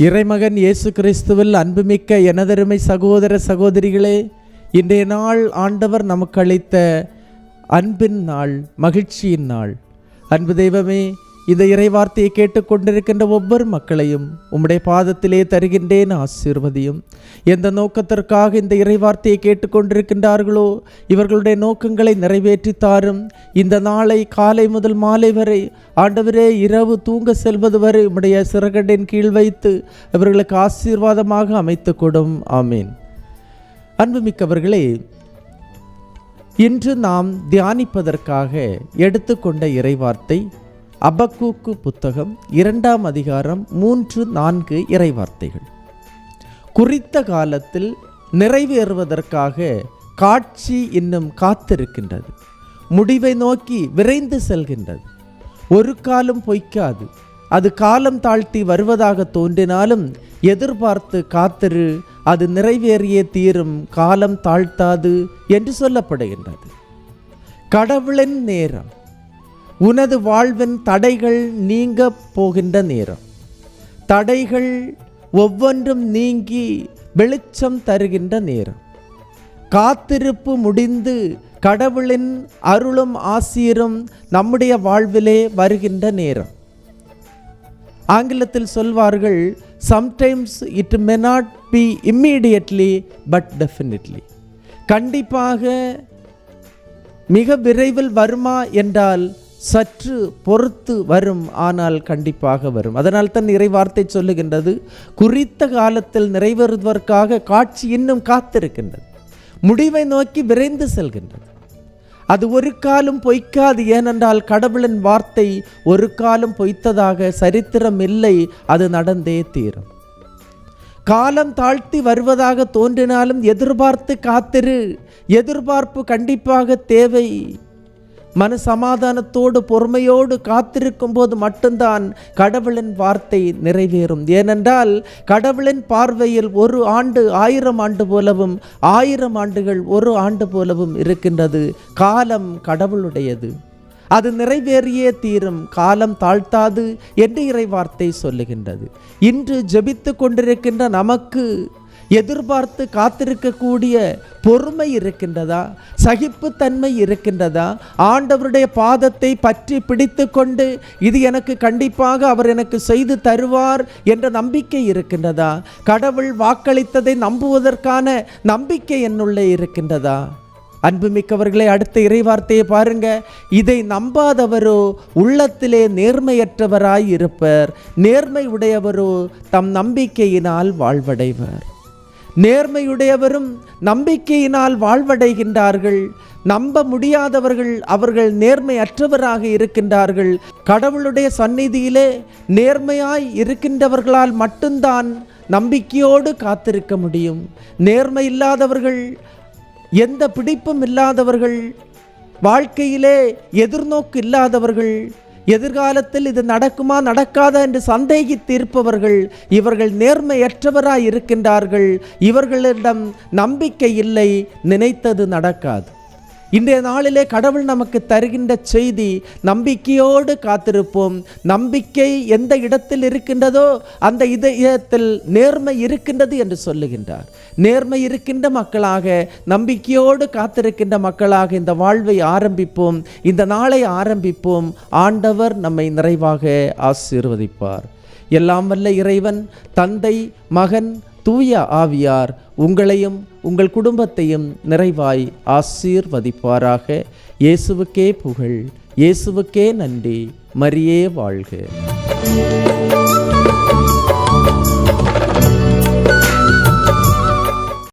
இறைமகன் இயேசு கிறிஸ்துவில் அன்புமிக்க எனதருமை சகோதர சகோதரிகளே, இன்றைய நாள் ஆண்டவர் நமக்கு அளித்த அன்பின் நாள், மகிழ்ச்சியின் நாள். அன்பு தெய்வமே, இந்த இறைவார்த்தையை கேட்டுக்கொண்டிருக்கின்ற ஒவ்வொரு மக்களையும் உம்முடைய பாதத்திலே தருகின்றேன், ஆசீர்வதியும். எந்த நோக்கத்திற்காக இந்த இறைவார்த்தையை கேட்டுக்கொண்டிருக்கின்றார்களோ இவர்களுடைய நோக்கங்களை நிறைவேற்றி தாரும். இந்த நாளை காலை முதல் மாலை வரை ஆண்டவரே, இரவு தூங்க செல்வது வரை உம்முடைய சிறகடின் கீழ் வைத்து இவர்களுக்கு ஆசீர்வாதமாக அமைத்து கொடும். ஆமீன். அன்புமிக்கவர்களே, இன்று நாம் தியானிப்பதற்காக எடுத்துக்கொண்ட இறைவார்த்தை அபக்கூக்கு புத்தகம் 2ஆம் அதிகாரம் 3-4 இறைவார்த்தைகள். குறித்த காலத்தில் நிறைவேறுவதற்காக காட்சி இன்னும் காத்திருக்கின்றது, முடிவை நோக்கி விரைந்து செல்கின்றது. ஒரு காலம் பொய்க்காது, அது காலம் தாழ்த்தி வருவதாக தோன்றினாலும் எதிர்பார்த்து காத்திரு, அது நிறைவேறியே தீரும், காலம் தாழ்த்தாது என்று சொல்லப்படுகின்றது. கடவுளின் நேரம், உனது வாழ்வின் தடைகள் நீங்க போகின்ற நேரம். தடைகள் ஒவ்வொன்றும் நீங்கி வெளிச்சம் தருகின்ற நேரம். காத்திருப்பு முடிந்து கடவுளின் அருளும் ஆசீரும் நம்முடைய வாழ்விலே வருகின்ற நேரம். ஆங்கிலத்தில் சொல்வார்கள், sometimes it may not be immediately but definitely. கண்டிப்பாக மிக விரைவில் வருமா என்றால் சற்று பொறுத்து வரும், ஆனால் கண்டிப்பாக வரும். அதனால் தான் இறைவார்த்தை சொல்லுகின்றது, குறித்த காலத்தில் நிறைவேறுவதற்காக காட்சி இன்னும் காத்திருக்கின்றது, முடிவை நோக்கி விரைந்து செல்கின்றது. அது ஒரு காலம் பொய்க்காது, ஏனென்றால் கடவுளின் வார்த்தை ஒரு காலம் பொய்த்ததாக சரித்திரம் இல்லை, அது நடந்தே தீரும். காலம் தாழ்த்தி வருவதாக தோன்றினாலும் எதிர்பார்த்து காத்திரு, எதிர்பார்ப்பு கண்டிப்பாக தேவை. மன சமாதானத்தோடு பொறுமையோடு காத்திருக்கும் போது மட்டும்தான் கடவுளின் வார்த்தை நிறைவேறும். ஏனென்றால் கடவுளின் பார்வையில் ஒரு ஆண்டு 1000 ஆண்டு போலவும் 1000 ஆண்டுகள் ஒரு ஆண்டு போலவும் இருக்கின்றது. காலம் கடவுளுடையது, அது நிறைவேறியே தீரும், காலம் தாழ்த்தாது என்று இறைவார்த்தை சொல்லுகின்றது. இன்று ஜெபித்து கொண்டிருக்கின்ற நமக்கு எதிர்பார்த்து காத்திருக்கக்கூடிய பொறுமை இருக்கின்றதா? சகிப்புத்தன்மை இருக்கின்றதா? ஆண்டவருடைய பாதத்தை பற்றி பிடித்து கொண்டு இது எனக்கு கண்டிப்பாக அவர் எனக்கு செய்து தருவார் என்ற நம்பிக்கை இருக்கின்றதா? கடவுள் வாக்களித்ததை நம்புவதற்கான நம்பிக்கை என்னுள்ளே இருக்கின்றதா? அன்புமிக்கவர்களே, அடுத்த இறைவார்த்தையை பாருங்க. இதை நம்பாதவரோ உள்ளத்திலே நேர்மையற்றவராய் இருப்பர், நேர்மை உடையவரோ தம் நம்பிக்கையினால் வாழ்வடைவர். நேர்மையுடையவரும் நம்பிக்கையினால் வாழ்வடைகின்றார்கள். நம்ப முடியாதவர்கள் அவர்கள் நேர்மையற்றவராக இருக்கின்றார்கள். கடவுளுடைய சந்நிதியிலே நேர்மையாய் இருக்கின்றவர்களால் மட்டும்தான் நம்பிக்கையோடு காத்திருக்க முடியும். நேர்மை இல்லாதவர்கள், எந்த பிடிப்பும் இல்லாதவர்கள், வாழ்க்கையிலே எதிர்நோக்கு இல்லாதவர்கள், எதிர்காலத்தில் இது நடக்குமா நடக்காதா என்று சந்தேகித்திருப்பவர்கள், இவர்கள் நேர்மையற்றவராய் இருக்கின்றார்கள். இவர்களிடம் நம்பிக்கை இல்லை, நினைத்தது நடக்காது. இன்றைய நாளிலே கடவுள் நமக்கு தருகின்ற செய்தி, நம்பிக்கையோடு காத்திருப்போம். நம்பிக்கை எந்த இடத்தில் இருக்கின்றதோ அந்த இதயத்தில் நேர்மை இருக்கின்றது என்று சொல்லுகின்றார். நேர்மை இருக்கின்ற மக்களாக, நம்பிக்கையோடு காத்திருக்கின்ற மக்களாக இந்த வாழ்வை ஆரம்பிப்போம், இந்த நாளை ஆரம்பிப்போம். ஆண்டவர் நம்மை நிறைவாக ஆசீர்வதிப்பார். எல்லாம் வல்ல இறைவன், தந்தை, மகன், தூய ஆவியார் உங்களையும் உங்கள் குடும்பத்தையும் நிறைவாய் ஆசீர்வதிப்பாராக. இயேசுவுக்கே புகழ், இயேசுவுக்கே நன்றி. மரியே வாழ்க.